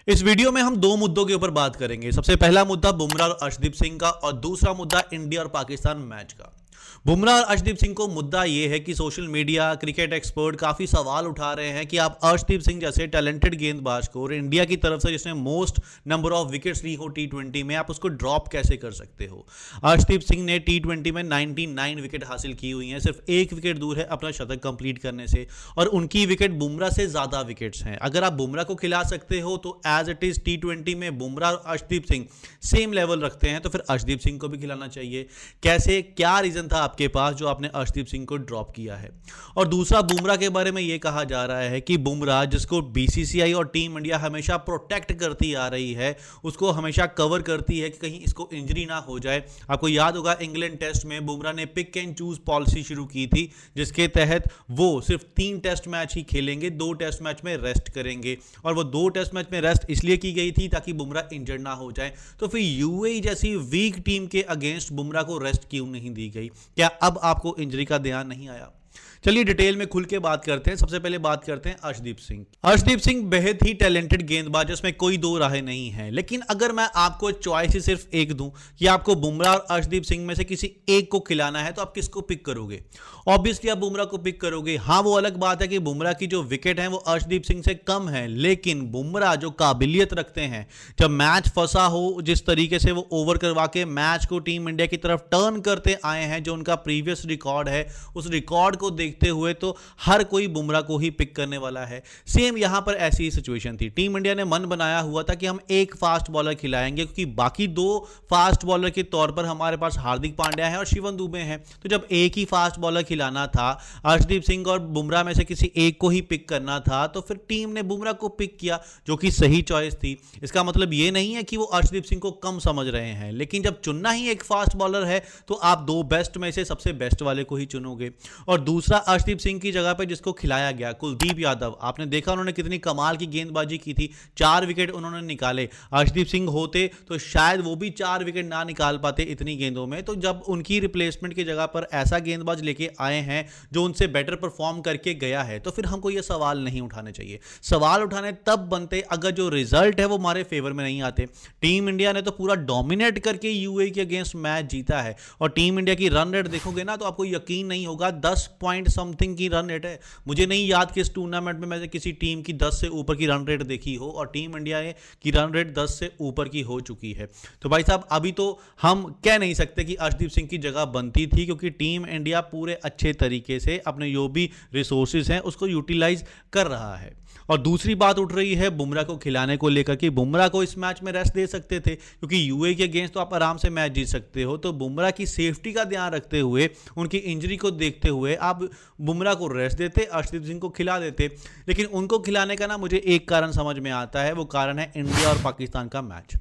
इस वीडियो में हम दो मुद्दों के ऊपर बात करेंगे। सबसे पहला मुद्दा बुमराह और अर्शदीप सिंह का और दूसरा मुद्दा इंडिया और पाकिस्तान मैच का। बुमराह और अर्शदीप सिंह को मुद्दा यह है कि सोशल मीडिया, क्रिकेट एक्सपर्ट काफी सवाल उठा रहे हैं कि आप अर्शदीप सिंह जैसे टैलेंटेड गेंदबाज को और इंडिया की तरफ से जिसने मोस्ट नंबर ऑफ विकेट्स ली हो टी20 में, आप उसको ड्रॉप कैसे कर सकते हो। अर्शदीप सिंह ने टी20 में 99 विकेट हासिल की हुई हैं, सिर्फ एक विकेट दूर है अपना शतक कंप्लीट करने से, और उनकी विकेट बुमराह से ज्यादा विकेट्स हैं। अगर आप बुमराह को खिला सकते हो तो एज इट इज टी20 में बुमराह और अर्शदीप सिंह सेम लेवल रखते हैं, तो फिर अर्शदीप सिंह को भी खिलाना चाहिए। कैसे, क्या रीजन था आपके पास जो आपने अर्शदीप सिंह को ड्रॉप किया है। और दूसरा, बुमराह के बारे में यह कहा जा रहा है कि बुमराह जिसको बीसीसीआई और टीम इंडिया हमेशा प्रोटेक्ट करती आ रही है, उसको हमेशा कवर करती है कि कहीं इसको इंजरी ना हो जाए। आपको याद होगा इंग्लैंड टेस्ट में बुमराह ने पिक एंड चूज पॉलिसी शुरू की थी, जिसके तहत वो सिर्फ 3 टेस्ट मैच ही खेलेंगे, 2 टेस्ट मैच में रेस्ट करेंगे। और वो 2 टेस्ट मैच में रेस्ट इसलिए की गई थी ताकि बुमराह इंजर्ड ना हो जाए। तो फिर यूएई जैसी वीक टीम के अगेंस्ट बुमराह को रेस्ट क्यों नहीं दी गई? क्या अब आपको इंजरी का ध्यान नहीं आया? चलिए डिटेल में खुल के बात करते हैं। सबसे पहले बात करते हैं अर्शदीप सिंह। अर्शदीप सिंह बेहद ही टैलेंटेड गेंदबाज, इसमें कोई दो राहें नहीं है। लेकिन अगर मैं आपको चॉइस ही सिर्फ एक दूं कि आपको बुमराह और अर्शदीप सिंह में से किसी एक को खिलाना है, तो आप किसको पिक करोगे? ऑब्वियसली आप बुमराह को पिक करोगे। हाँ, वो अलग बात है कि बुमराह की जो विकेट है वो अर्शदीप सिंह से कम है, लेकिन बुमराह जो काबिलियत रखते हैं, जब मैच फंसा हो, जिस तरीके से वो ओवर करवा के मैच को टीम इंडिया की तरफ टर्न करते आए हैं, जो उनका प्रीवियस रिकॉर्ड है, उस रिकॉर्ड को देखते हुए तो हर कोई बुमराह को ही पिक करने वाला है। सेम यहां पर ऐसी ही सिचुएशन थी। टीम इंडिया ने मन बनाया हुआ था कि हम एक फास्ट बॉलर खिलाएंगे, क्योंकि बाकी 2 फास्ट बॉलर के तौर पर हमारे पास हार्दिक पांड्या है और शिवम दुबे हैं। तो जब एक ही फास्ट बॉलर खिलाना था, अर्शदीप सिंह और बुमराह में से किसी एक को ही पिक करना था, तो फिर टीम ने बुमराह को पिक किया, जो कि सही चॉइस थी। इसका मतलब यह नहीं है कि वो अर्शदीप सिंह को कम समझ रहे हैं, लेकिन जब चुनना ही एक फास्ट बॉलर है तो आप 2 बेस्ट में से सबसे बेस्ट वाले को ही चुनोगे। और दूसरा, अर्शदीप सिंह की जगह पे जिसको खिलाया गया, कुलदीप यादव, आपने देखा उन्होंने कितनी कमाल की गेंदबाजी की थी, 4 विकेट उन्होंने निकाले। अर्शदीप सिंह होते तो शायद वो भी 4 विकेट ना निकाल पाते इतनी गेंदों में। तो जब उनकी रिप्लेसमेंट की जगह पर ऐसा गेंदबाज लेके आए हैं जो उनसे बेटर परफॉर्म करके गया है, तो फिर हमको ये सवाल नहीं उठाने चाहिए। सवाल उठाने तब बनते अगर जो रिजल्ट है वो हमारे फेवर में नहीं आते। टीम इंडिया ने तो पूरा डोमिनेट करके यूएई के अगेंस्ट मैच जीता है, और टीम इंडिया की रन रेट देखोगे ना तो आपको यकीन नहीं होगा, 10 पॉइंट समथिंग की रन रेट है। मुझे नहीं याद कि इस टूर्नामेंट में मैंने किसी टीम की 10 से ऊपर की रन रेट देखी हो, और टीम इंडिया की रन रेट 10 से ऊपर की हो चुकी है। तो भाई साहब, अभी तो हम कह नहीं सकते कि अर्शदीप सिंह की जगह बनती थी, क्योंकि टीम इंडिया पूरे अच्छे तरीके से अपने जो भी रिसोर्सेज हैं उसको यूटिलाइज कर रहा है। और दूसरी बात उठ रही है बुमराह को खिलाने को लेकर कि बुमराह को इस मैच में रेस्ट दे सकते थे, क्योंकि यूएई के अगेंस्ट तो आप आराम से मैच जीत सकते हो। तो बुमराह की सेफ्टी का ध्यान रखते हुए, उनकी इंजरी को देखते हुए आप बुमराह को रेस्ट देते, अर्शदीप सिंह को खिला देते। लेकिन उनको खिलाने का ना मुझे एक कारण समझ में आता है, वो कारण है इंडिया और पाकिस्तान का मैच।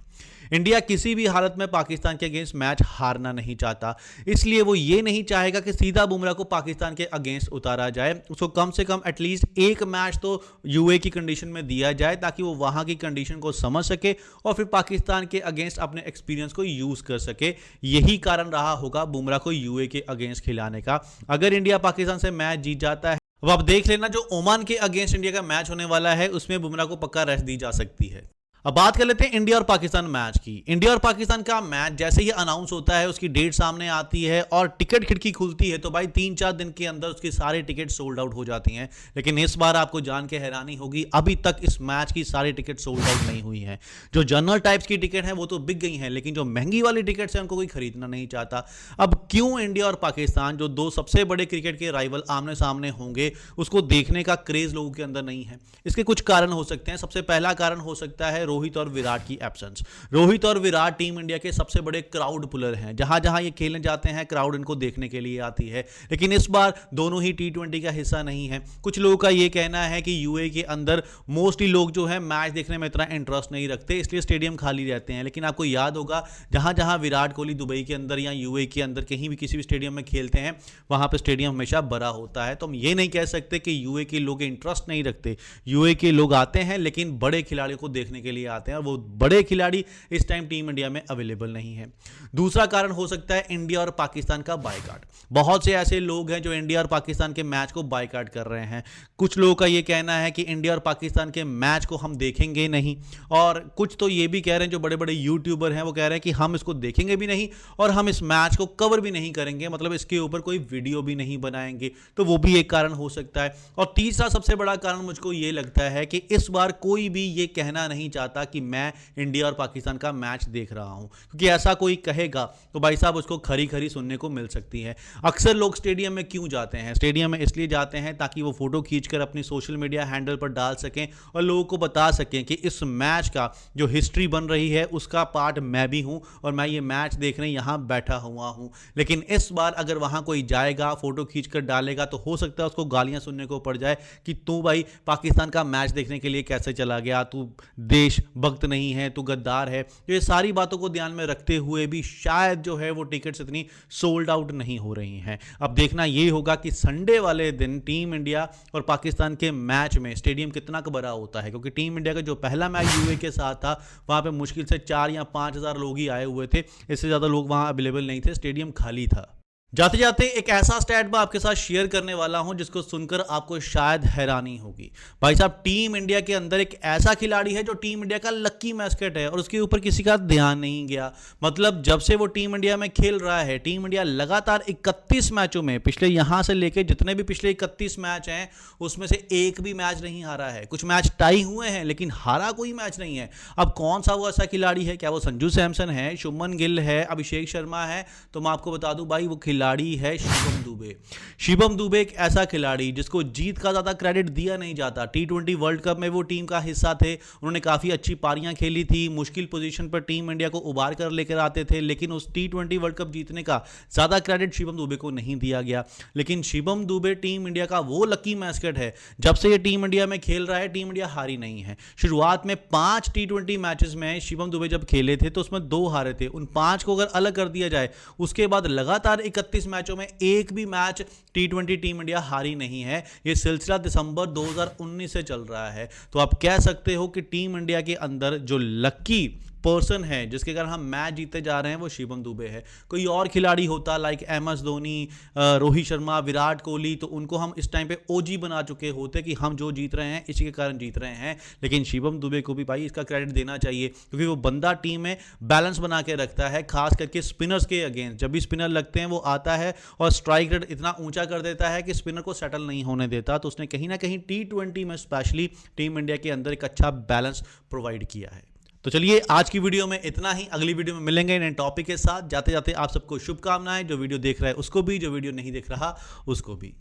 इंडिया किसी भी हालत में पाकिस्तान के अगेंस्ट मैच हारना नहीं चाहता, इसलिए वो ये नहीं चाहेगा कि सीधा बुमराह को पाकिस्तान के अगेंस्ट उतारा जाए। उसको कम से कम एटलीस्ट एक मैच तो यूए की कंडीशन में दिया जाए, ताकि वो वहां की कंडीशन को समझ सके और फिर पाकिस्तान के अगेंस्ट अपने एक्सपीरियंस को यूज कर सके। यही कारण रहा होगा बुमराह को यूए के अगेंस्ट खिलाने का। अगर इंडिया पाकिस्तान से मैच जीत जाता है, अब आप देख लेना जो ओमान के अगेंस्ट इंडिया का मैच होने वाला है, उसमें बुमराह को पक्का रेस्ट दी जा सकती है। अब बात कर लेते हैं इंडिया और पाकिस्तान मैच की। इंडिया और पाकिस्तान का मैच जैसे ही अनाउंस होता है, उसकी डेट सामने आती है और टिकट खिड़की खुलती है, तो भाई 3-4 दिन के अंदर उसकी सारी टिकट सोल्ड आउट हो जाती हैं। लेकिन इस बार आपको जान के हैरानी होगी, अभी तक इस मैच की सारी टिकट सोल्ड आउट नहीं हुई हैं। जो जनरल टाइप्स की टिकट है वो तो बिक गई हैं, लेकिन जो महंगी वाली टिकट्स हैं उनको कोई खरीदना नहीं चाहता। अब क्यों इंडिया और पाकिस्तान, जो 2 सबसे बड़े क्रिकेट के राइवल आमने सामने होंगे, उसको देखने का क्रेज लोगों के अंदर नहीं है? इसके कुछ कारण हो सकते हैं। सबसे पहला कारण हो सकता है रोहित और विराट की एब्सेंस। रोहित और विराट टीम इंडिया के सबसे बड़े क्राउड पुलर हैं। जहां जहां ये खेलने जाते हैं, क्राउड इनको देखने के लिए आती है। लेकिन इस बार दोनों ही टी20 का हिस्सा नहीं है। कुछ लोगों का ये कहना है कि यूए के अंदर मोस्टली लोग जो है मैच देखने में इतना इंटरेस्ट नहीं रखते, इसलिए स्टेडियम खाली रहते हैं। लेकिन आपको याद होगा, जहां जहां विराट कोहली दुबई के अंदर या यूए के अंदर कहीं भी किसी भी स्टेडियम में खेलते हैं, वहां पर स्टेडियम हमेशा भरा होता है। तो हम ये नहीं कह सकते कि यूए के लोग इंटरेस्ट नहीं रखते। यूए के लोग आते हैं, लेकिन बड़े खिलाड़ियों को देखने के लिए लिए आते हैं और वो बड़े खिलाड़ी इस टाइम टीम इंडिया में अवेलेबल नहीं है। दूसरा कारण हो सकता है इंडिया और पाकिस्तान का बायकॉट। बहुत से ऐसे लोग हैं जो इंडिया और पाकिस्तान के मैच को बायकॉट कर रहे हैं। कुछ लोगों का ये कहना है कि इंडिया और पाकिस्तान के मैच को हम देखेंगे नहीं, और कुछ तो ये भी कह रहे हैं, जो बड़े बड़े यूट्यूबर हैं वो कह रहे हैं कि हम इसको देखेंगे भी नहीं और हम इस मैच को कवर भी नहीं करेंगे, मतलब इसके ऊपर कोई वीडियो भी नहीं बनाएंगे। तो वो भी एक कारण हो सकता है। और तीसरा सबसे बड़ा कारण मुझको ये लगता है कि इस बार कोई भी ये कहना नहीं चाहता कि मैं इंडिया और पाकिस्तान का मैच देख रहा हूं, क्योंकि ऐसा कोई कहेगा तो भाई साहब उसको खरी खरी सुनने को मिल सकती है। अक्सर लोग स्टेडियम में क्यों जाते हैं? स्टेडियम में इसलिए जाते हैं ताकि वो फोटो खींचकर अपनी सोशल मीडिया हैंडल पर डाल सकें और लोगों को बता सकें कि इस मैच का जो हिस्ट्री बन रही है उसका पार्ट मैं भी हूं और मैं ये मैच देखने यहां बैठा हुआ हूं। लेकिन इस बार अगर वहां कोई जाएगा, फोटो खींचकर डालेगा, तो हो सकता है उसको गालियां सुनने को पड़ जाए कि तू भाई पाकिस्तान का मैच देखने के लिए कैसे चला गया, तू देशभक्त नहीं है, तू गद्दार है। तो ये सारी बातों को ध्यान में रखते हुए भी शायद जो है वो टिकट्स इतनी सोल्ड आउट नहीं हो रही हैं। अब देखना ये होगा कि संडे वाले दिन टीम इंडिया और पाकिस्तान के मैच में स्टेडियम कितना भरा होता है, क्योंकि टीम इंडिया का जो पहला मैच यूएई के साथ था वहां पे मुश्किल से 4 या 5 हजार लोग ही आए हुए थे, इससे ज्यादा लोग वहां अवेलेबल नहीं थे, स्टेडियम खाली था। जाते जाते एक ऐसा स्टैट मैं आपके साथ शेयर करने वाला हूं जिसको सुनकर आपको शायद हैरानी होगी। भाई साहब, टीम इंडिया के अंदर एक ऐसा खिलाड़ी है जो टीम इंडिया का लक्की मैस्केट है और उसके ऊपर किसी का ध्यान नहीं गया। मतलब जब से वो टीम इंडिया में खेल रहा है, टीम इंडिया लगातार 31 मैचों में, पिछले यहां से लेके जितने भी पिछले 31 मैच हैं उसमें से एक भी मैच नहीं हारा है। कुछ मैच टाई हुए हैं लेकिन हारा कोई मैच नहीं है। अब कौन सा वो ऐसा खिलाड़ी है? क्या वो संजू सैमसन है, शुभमन गिल है, अभिषेक शर्मा है? तो मैं आपको बता दूं भाई, वो खिलाड़ी है शिवम दुबे। शिवम दुबे एक ऐसा खिलाड़ी जिसको जीत का ज्यादा क्रेडिट दिया नहीं जाता। टी20 वर्ल्ड कप में वो टीम का हिस्सा थे, उन्होंने काफी अच्छी पारियां खेली थी, मुश्किल पोजीशन पर टीम इंडिया को उबार कर लेकर आते थे, लेकिन उस टी20 वर्ल्ड कप जीतने का ज्यादा क्रेडिट शिवम दुबे को नहीं दिया गया। लेकिन शिवम दुबे टीम इंडिया का वो लकी मैस्केट है, जब से ये टीम इंडिया में खेल रहा है टीम इंडिया हारी नहीं है। शुरुआत में 5 टी20 मैचेस में शिवम दुबे जब खेले थे तो उसमें 2 हारे थे। उन 5 को अगर अलग कर दिया जाए, उसके बाद लगातार 31 मैचों में एक भी मैच टी20 टीम इंडिया हारी नहीं है। यह सिलसिला दिसंबर 2019 से चल रहा है। तो आप कह सकते हो कि टीम इंडिया के अंदर जो लकी पर्सन है जिसके कारण हम मैच जीते जा रहे हैं वो शिवम दुबे है। कोई और खिलाड़ी होता लाइक एमएस धोनी, रोहित शर्मा, विराट कोहली, तो उनको हम इस टाइम पे ओजी बना चुके होते कि हम जो जीत रहे हैं इसी के कारण जीत रहे हैं। लेकिन शिवम दुबे को भी भाई इसका क्रेडिट देना चाहिए, क्योंकि वो बंदा टीम में बैलेंस बना के रखता है, खास करके स्पिनर्स के अगेंस्ट। जब भी स्पिनर लगते हैं वो आता है और स्ट्राइक रेट इतना ऊंचा कर देता है कि स्पिनर को सेटल नहीं होने देता। तो उसने कहीं ना कहीं टी20 में स्पेशली टीम इंडिया के अंदर एक अच्छा बैलेंस प्रोवाइड किया है। तो चलिए आज की वीडियो में इतना ही। अगली वीडियो में मिलेंगे नए टॉपिक के साथ। जाते जाते आप सबको शुभकामनाएं। जो वीडियो देख रहा है उसको भी, जो वीडियो नहीं देख रहा उसको भी।